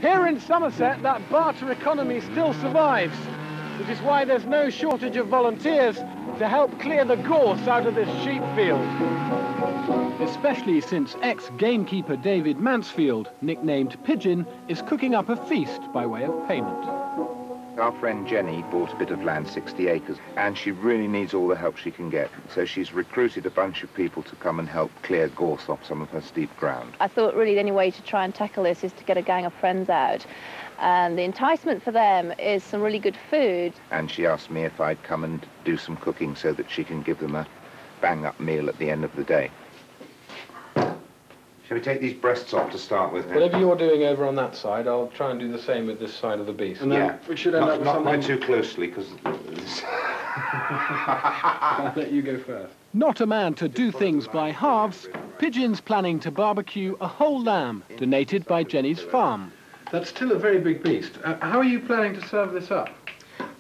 Here in Somerset, that barter economy still survives, which is why there's no shortage of volunteers to help clear the gorse out of this sheep field. Especially since ex-gamekeeper David Mansfield, nicknamed Pigeon, is cooking up a feast by way of payment. Our friend Jenny bought a bit of land, 60 acres, and she really needs all the help she can get. So she's recruited a bunch of people to come and help clear gorse off some of her steep ground. I thought really the only way to try and tackle this is to get a gang of friends out. And the enticement for them is some really good food. And she asked me if I'd come and do some cooking so that she can give them a bang-up meal at the end of the day. Shall we take these breasts off to start with? Whatever you're doing over on that side, I'll try and do the same with this side of the beast. And then we should end up with not something... quite too closely, because... I'll let you go first. Not a man to do things by halves, Pigeon's planning to barbecue a whole lamb donated by Jenny's farm. That's still a very big beast. How are you planning to serve this up?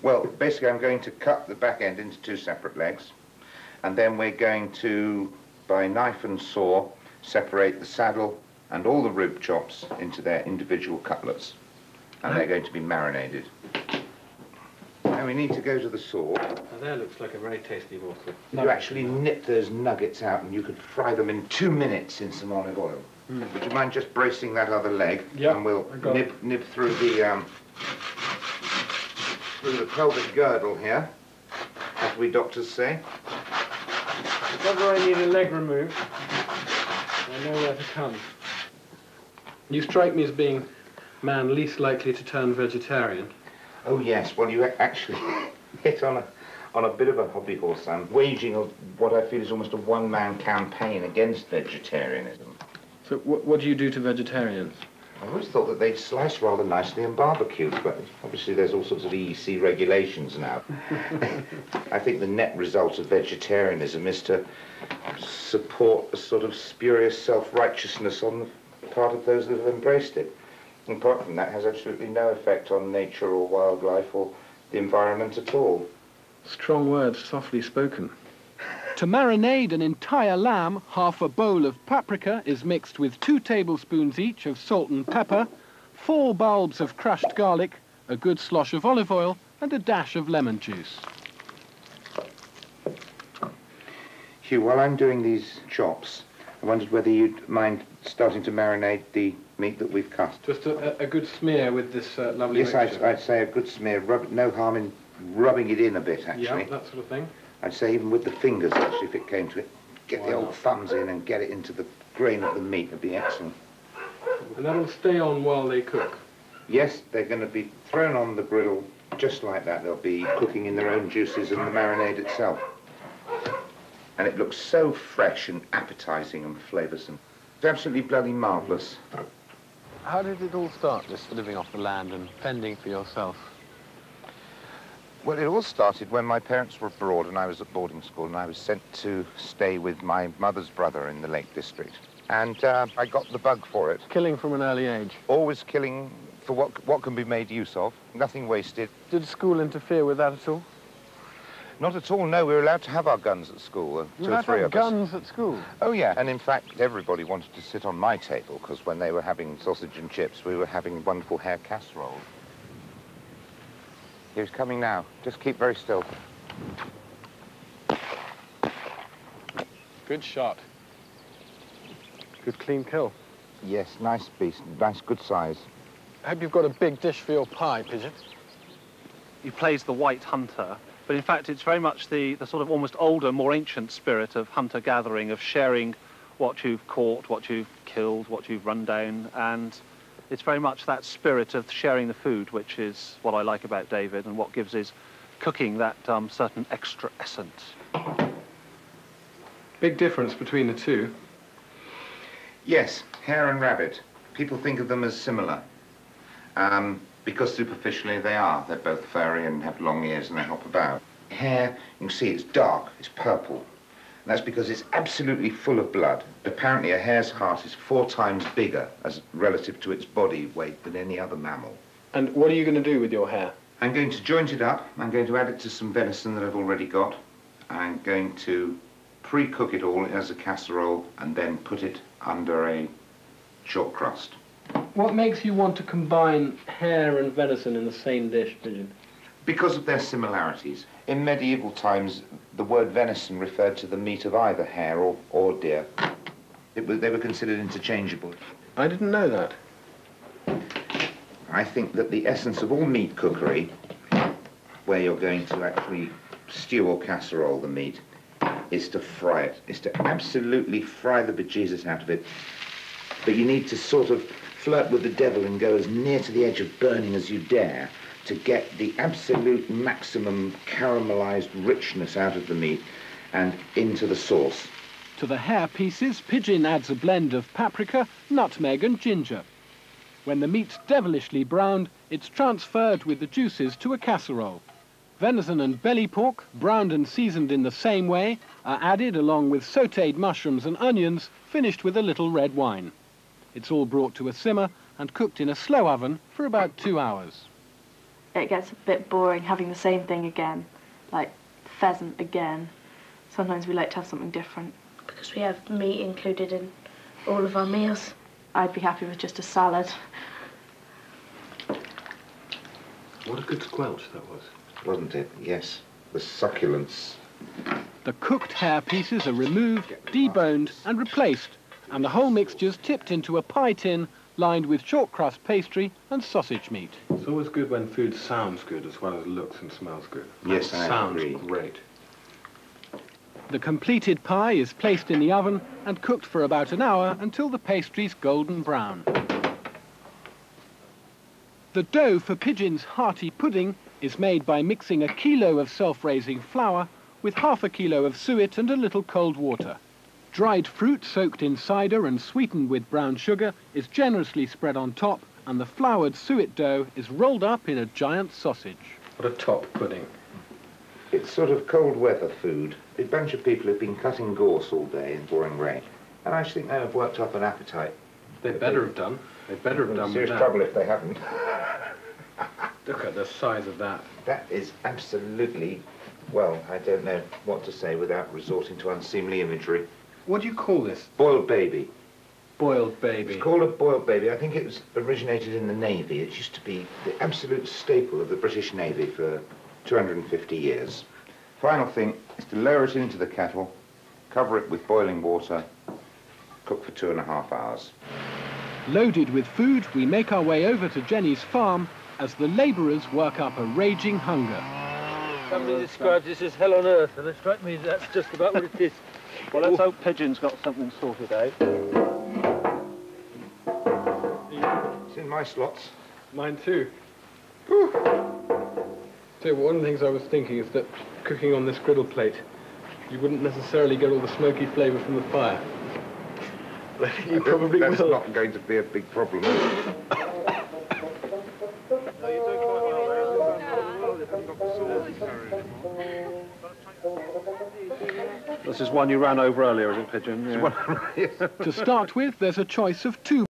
Well, basically I'm going to cut the back end into two separate legs, and then we're going to, by knife and saw, separate the saddle and all the rib chops into their individual cutlets, and they're going to be marinated. Now we need to go to the saw. Now there looks like a very tasty morsel. You actually nip those nuggets out and you could fry them in 2 minutes in some olive oil. Would you mind just bracing that other leg? Yeah, and we'll nib through the pelvic girdle here, as we doctors say. If ever I need a leg removed, I know where to come. You strike me as being man least likely to turn vegetarian. Oh yes, well you actually hit on a bit of a hobby horse. I'm waging what I feel is almost a one-man campaign against vegetarianism. So what do you do to vegetarians? I always thought that they'd slice rather nicely and barbecued, but obviously there's all sorts of EEC regulations now. I think the net result of vegetarianism is to support a sort of spurious self-righteousness on the part of those that have embraced it. And apart from that, it has absolutely no effect on nature or wildlife or the environment at all. Strong words, softly spoken. To marinade an entire lamb, half a bowl of paprika is mixed with 2 tablespoons each of salt and pepper, 4 bulbs of crushed garlic, a good slosh of olive oil, and a dash of lemon juice. Hugh, while I'm doing these chops, I wondered whether you'd mind starting to marinate the meat that we've cut. Just a good smear with this lovely mixture. Yes, I'd say a good smear. No harm in rubbing it in a bit, actually. Yeah, that sort of thing. I'd say even with the fingers, actually, if it came to it. Get the old thumbs in and get it into the grain of the meat would be excellent. And that'll stay on while they cook? Yes, they're going to be thrown on the griddle just like that. They'll be cooking in their own juices and the marinade itself. And it looks so fresh and appetising and flavoursome. It's absolutely bloody marvellous. How did it all start, this living off the land and fending for yourself? Well, it all started when my parents were abroad and I was at boarding school, and I was sent to stay with my mother's brother in the Lake District. And I got the bug for it. Killing from an early age? Always killing for what can be made use of, nothing wasted. Did school interfere with that at all? Not at all, no. We were allowed to have our guns at school, 2 or 3 of us. Guns at school? Oh, yeah. And in fact, everybody wanted to sit on my table, because when they were having sausage and chips, we were having wonderful hare casserole. He's coming now. Just keep very still. Good shot. Good clean kill. Yes, nice beast. Nice, good size. I hope you've got a big dish for your pie, Pigeon. He plays the white hunter, but in fact it's very much the sort of almost older, more ancient spirit of hunter-gathering, of sharing what you've caught, what you've killed, what you've run down, and it's very much that spirit of sharing the food, which is what I like about David and what gives his cooking that certain extra essence. Big difference between the two. Yes, hare and rabbit. People think of them as similar, because superficially they are. They're both furry and have long ears and they hop about. Hare, you can see it's dark, it's purple. And that's because it's absolutely full of blood. Apparently a hare's heart is 4 times bigger as relative to its body weight than any other mammal. And what are you going to do with your hare? I'm going to joint it up. I'm going to add it to some venison that I've already got. I'm going to pre-cook it all as a casserole and then put it under a short crust. What makes you want to combine hare and venison in the same dish, Pigeon? Because of their similarities. In medieval times, the word venison referred to the meat of either hare or deer. They were considered interchangeable. I didn't know that. I think that the essence of all meat cookery, where you're going to actually stew or casserole the meat, is to fry it, is to absolutely fry the bejesus out of it. But you need to sort of flirt with the devil and go as near to the edge of burning as you dare to get the absolute maximum caramelized richness out of the meat and into the sauce. To the hare pieces, Pigeon adds a blend of paprika, nutmeg and ginger. When the meat's devilishly browned, it's transferred with the juices to a casserole. Venison and belly pork, browned and seasoned in the same way, are added along with sautéed mushrooms and onions, finished with a little red wine. It's all brought to a simmer and cooked in a slow oven for about 2 hours. It gets a bit boring having the same thing again, like pheasant again. Sometimes we like to have something different. Because we have meat included in all of our meals. I'd be happy with just a salad. What a good squelch that was. Wasn't it? Yes. The succulence. The cooked hare pieces are removed, deboned and replaced, and the whole mixture's tipped into a pie tin lined with short crust pastry and sausage meat. It's always good when food sounds good as well as looks and smells good. Yes, I sounds agree. great. The completed pie is placed in the oven and cooked for about an hour until the pastry's golden brown. The dough for Pigeon's hearty pudding is made by mixing 1 kilo of self-raising flour with ½ kilo of suet and a little cold water. Dried fruit soaked in cider and sweetened with brown sugar is generously spread on top, and the floured suet dough is rolled up in a giant sausage. What a top pudding. It's sort of cold weather food. A bunch of people have been cutting gorse all day in pouring rain, and I think they have worked up an appetite. They better have done. They better have done with Serious that. trouble if they haven't. Look at the size of that. That is absolutely, well, I don't know what to say without resorting to unseemly imagery. What do you call this? Boiled baby. Boiled baby. It's called a boiled baby. I think it was originated in the Navy. It used to be the absolute staple of the British Navy for 250 years. Final thing is to lower it into the kettle, cover it with boiling water, cook for 2.5 hours. Loaded with food, we make our way over to Jenny's farm as the labourers work up a raging hunger. Somebody described this as hell on earth, and it struck me that's just about what it is. Well, let's hope Pigeon's got something sorted out. It's in my slots. Mine too. So one of the things I was thinking is that cooking on this griddle plate, you wouldn't necessarily get all the smoky flavour from the fire. But I think you probably That's will. not going to be a big problem, is it? This is one you ran over earlier, is it, Pigeon? Yeah. To start with, there's a choice of 2